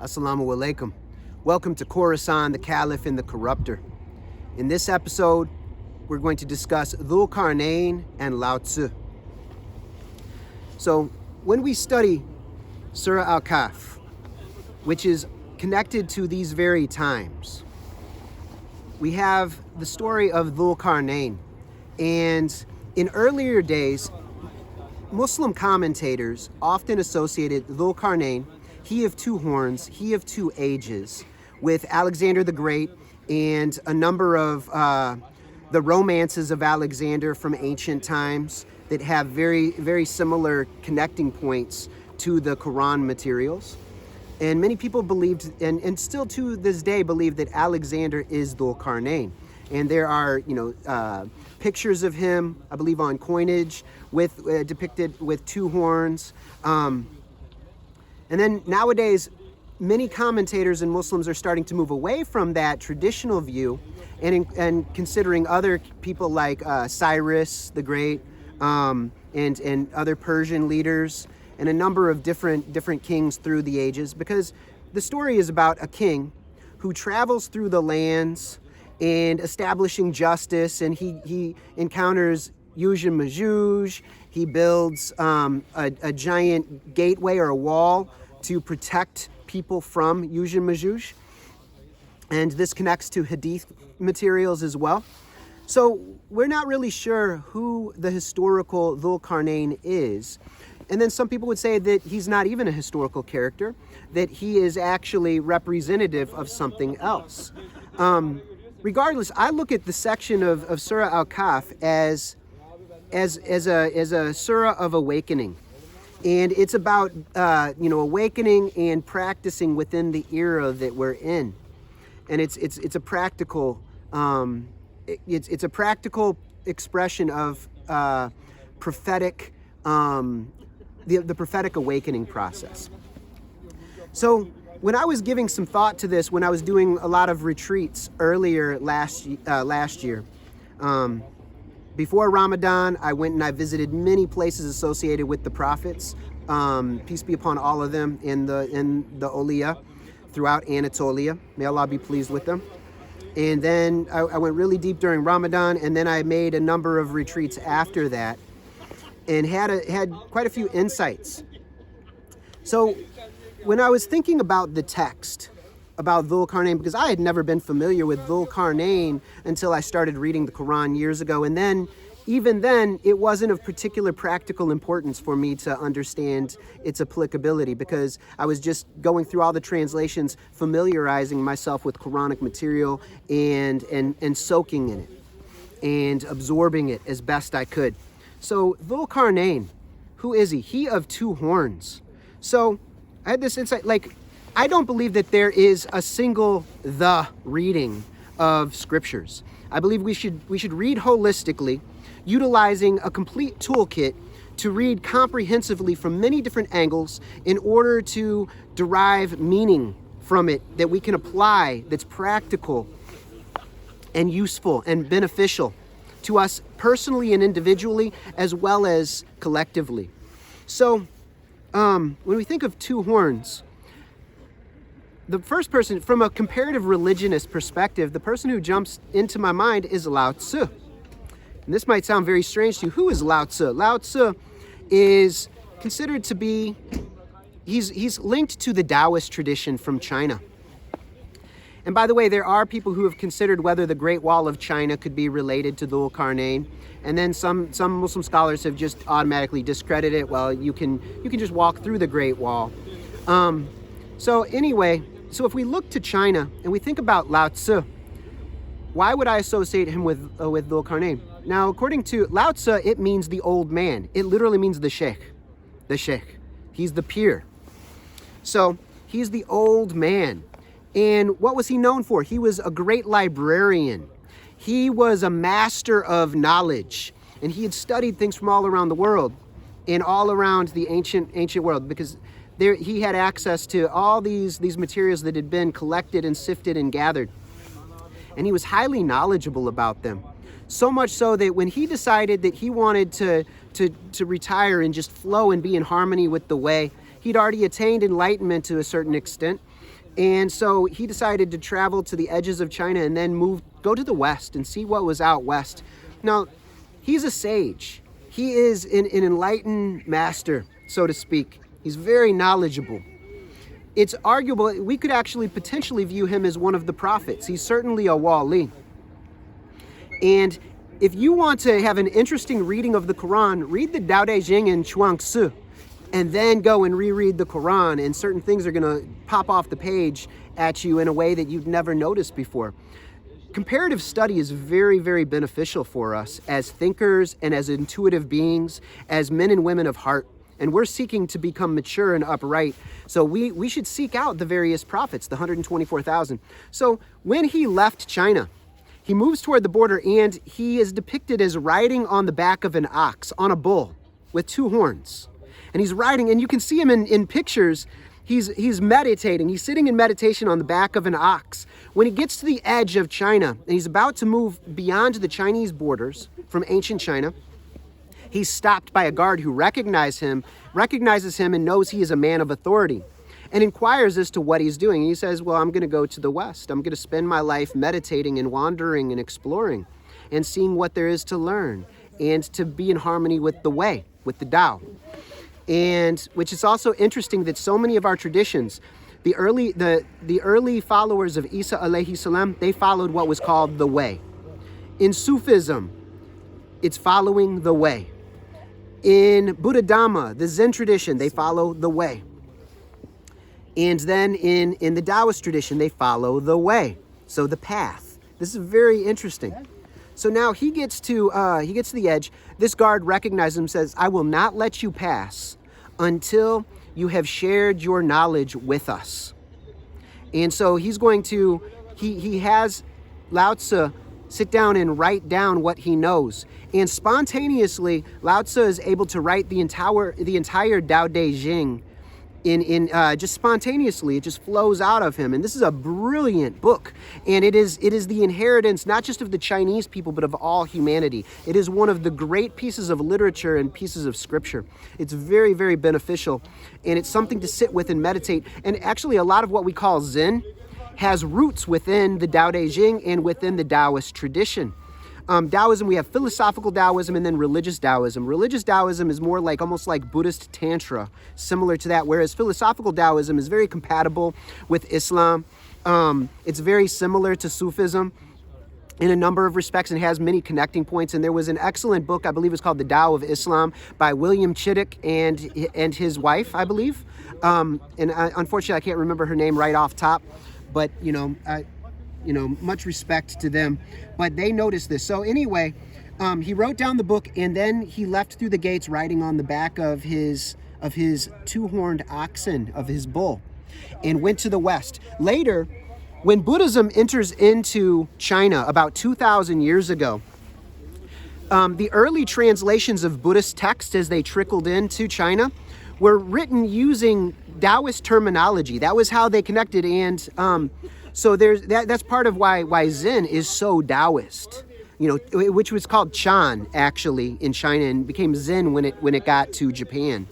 Assalamu alaikum. Welcome to Khorasan, the Caliph and the Corruptor. In this episode, we're going to discuss Dhul Qarnayn and Lao Tzu. So, when we study Surah Al-Kahf, which is connected to these very times, we have the story of Dhul Qarnayn. And in earlier days, Muslim commentators often associated Dhul Qarnayn, he of two horns, he of two ages, with Alexander the Great and a number of the romances of Alexander from ancient times that have very, very similar connecting points to the Quran materials. And many people believed, and still to this day believe, that Alexander is Dhul Qarnayn. And there are, pictures of him, I believe, on coinage with depicted with two horns. And then nowadays, many commentators and Muslims are starting to move away from that traditional view and considering other people like Cyrus the Great and other Persian leaders and a number of different kings through the ages, because the story is about a king who travels through the lands and establishing justice, and he encounters Yuj and Majuj. He builds a giant gateway or a wall to protect people from Yuj and Majuj. And this connects to Hadith materials as well. So we're not really sure who the historical Dhul Qarnayn is. And then some people would say that he's not even a historical character, that he is actually representative of something else. Regardless, I look at the section of Surah Al-Kahf as a surah of awakening, and it's about awakening and practicing within the era that we're in, and it's a practical it's a practical expression of prophetic the prophetic awakening process. So when I was giving some thought to this, when I was doing a lot of retreats earlier last year. Before Ramadan, I went and I visited many places associated with the prophets, peace be upon all of them, in the Awliya throughout Anatolia. May Allah be pleased with them. And then I went really deep during Ramadan, and then I made a number of retreats after that, and had quite a few insights. So when I was thinking about the text about Dhul Qarnayn, because I had never been familiar with Dhul Qarnayn until I started reading the Quran years ago, and then even then it wasn't of particular practical importance for me to understand its applicability, because I was just going through all the translations, familiarizing myself with Quranic material and soaking in it and absorbing it as best I could. So Dhul Qarnayn, who is he? He of two horns. So I had this insight, I don't believe that there is a single the reading of scriptures. I believe we should read holistically, utilizing a complete toolkit to read comprehensively from many different angles in order to derive meaning from it that we can apply, that's practical and useful and beneficial to us personally and individually, as well as collectively. So when we think of two horns, the first person, from a comparative religionist perspective, the person who jumps into my mind is Lao Tzu. And this might sound very strange to you. Who is Lao Tzu? Lao Tzu is considered to be, he's linked to the Taoist tradition from China. And by the way, there are people who have considered whether the Great Wall of China could be related to Dhul Qarnayn. And then some Muslim scholars have just automatically discredited it. Well, you can just walk through the Great Wall. So anyway, so if we look to China and we think about Lao Tzu, why would I associate him with Dhul Qarnayn? Now, according to Lao Tzu, it means the old man. It literally means the Shaykh. The Shaykh. He's the peer. So he's the old man. And what was he known for? He was a great librarian. He was a master of knowledge. And he had studied things from all around the world and all around the ancient world, because he had access to all these materials that had been collected and sifted and gathered. And he was highly knowledgeable about them. So much so that when he decided that he wanted to retire and just flow and be in harmony with the way, he'd already attained enlightenment to a certain extent. And so he decided to travel to the edges of China and then go to the west and see what was out west. Now, he's a sage. He is an enlightened master, so to speak. He's very knowledgeable. It's arguable, we could actually potentially view him as one of the prophets. He's certainly a wali. And if you want to have an interesting reading of the Quran, read the Tao Te Ching and Chuang Tzu, and then go and reread the Quran, and certain things are going to pop off the page at you in a way that you've never noticed before. Comparative study is very, very beneficial for us as thinkers and as intuitive beings, as men and women of heart. And we're seeking to become mature and upright. So we should seek out the various prophets, the 124,000. So when he left China, he moves toward the border, and he is depicted as riding on the back of an ox, on a bull, with 2 horns. And he's riding, and you can see him in pictures. He's meditating. He's sitting in meditation on the back of an ox. When he gets to the edge of China, and he's about to move beyond the Chinese borders from ancient China, he's stopped by a guard who recognizes him and knows he is a man of authority, and inquires as to what he's doing. And he says, well, I'm going to go to the west. I'm going to spend my life meditating and wandering and exploring and seeing what there is to learn and to be in harmony with the way, with the Tao. And which is also interesting that so many of our traditions, the early followers of Isa alayhi salam, they followed what was called the way. In Sufism, it's following the way. In Buddha Dhamma, the Zen tradition, they follow the way. And then in the Taoist tradition, they follow the way. So the path. This is very interesting. So now he gets to the edge. This guard recognizes him, says, I will not let you pass until you have shared your knowledge with us. And so he's going to, he has Lao Tzu sit down and write down what he knows. And spontaneously, Lao Tzu is able to write the entire Tao Te Ching just spontaneously. It just flows out of him. And this is a brilliant book. And it is the inheritance, not just of the Chinese people, but of all humanity. It is one of the great pieces of literature and pieces of scripture. It's very, very beneficial. And it's something to sit with and meditate. And actually, a lot of what we call Zen has roots within the Tao Te Ching and within the Taoist tradition. Taoism, we have philosophical Taoism and then religious Taoism. Religious Taoism is more like almost like Buddhist Tantra, similar to that, whereas philosophical Taoism is very compatible with Islam. It's very similar to Sufism in a number of respects and has many connecting points. And there was an excellent book, I believe it's called The Tao of Islam, by William Chittick and his wife, I believe. Unfortunately, I can't remember her name right off top, but much respect to them, but they noticed this. So anyway, he wrote down the book, and then he left through the gates riding on the back of his 2-horned oxen, of his bull, and went to the west. Later, when Buddhism enters into China about 2,000 years ago, the early translations of Buddhist texts as they trickled into China were written using Taoist terminology. That was how they connected, and so that's part of why Zen is so Taoist, which was called Chan actually in China and became Zen when it got to Japan.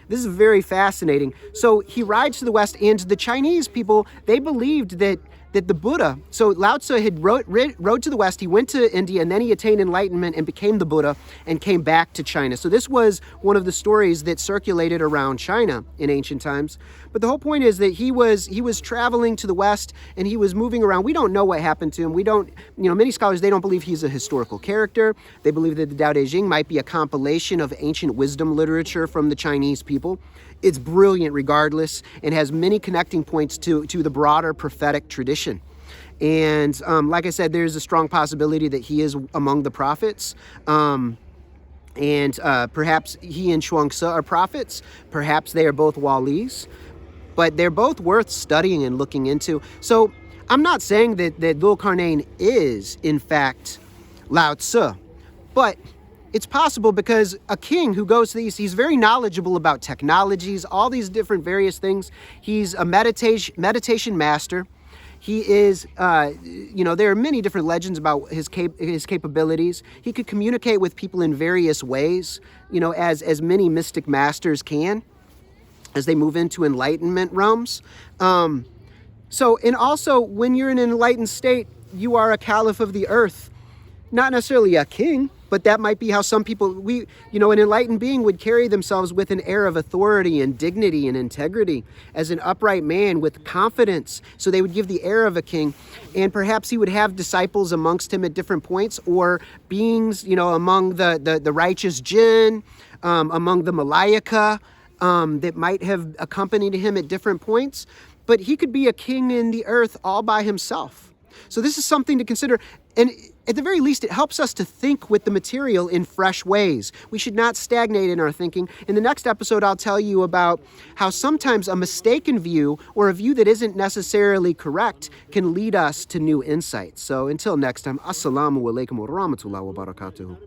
This is very fascinating. So he rides to the west, and the Chinese people, they believed that the Buddha, so Lao Tzu had rode to the west, he went to India, and then he attained enlightenment and became the Buddha and came back to China. So this was one of the stories that circulated around China in ancient times. But the whole point is that he was traveling to the west, and he was moving around. We don't know what happened to him. We don't, many scholars, they don't believe he's a historical character. They believe that the Tao Te Ching might be a compilation of ancient wisdom literature from the Chinese people. It's brilliant regardless, and has many connecting points to the broader prophetic tradition. And like I said, there's a strong possibility that he is among the prophets. Perhaps he and Chuang Tzu are prophets. Perhaps they are both walis. But they're both worth studying and looking into. So I'm not saying that Dhul Qarnayn is, in fact, Lao Tzu. But it's possible because a king who goes to the East, he's very knowledgeable about technologies, all these different various things. He's a meditation master. He is, there are many different legends about his capabilities. He could communicate with people in various ways, as many mystic masters can, as they move into enlightenment realms. So, and also when you're in an enlightened state, you are a caliph of the earth, not necessarily a king, but that might be how some people, an enlightened being would carry themselves with an air of authority and dignity and integrity as an upright man with confidence. So they would give the air of a king, and perhaps he would have disciples amongst him at different points, or beings, among the righteous jinn, among the malaika, that might have accompanied him at different points. But he could be a king in the earth all by himself. So this is something to consider. And at the very least, it helps us to think with the material in fresh ways. We should not stagnate in our thinking. In the next episode, I'll tell you about how sometimes a mistaken view, or a view that isn't necessarily correct, can lead us to new insights. So until next time, assalamu alaikum wa rahmatullahi wa barakatuhu.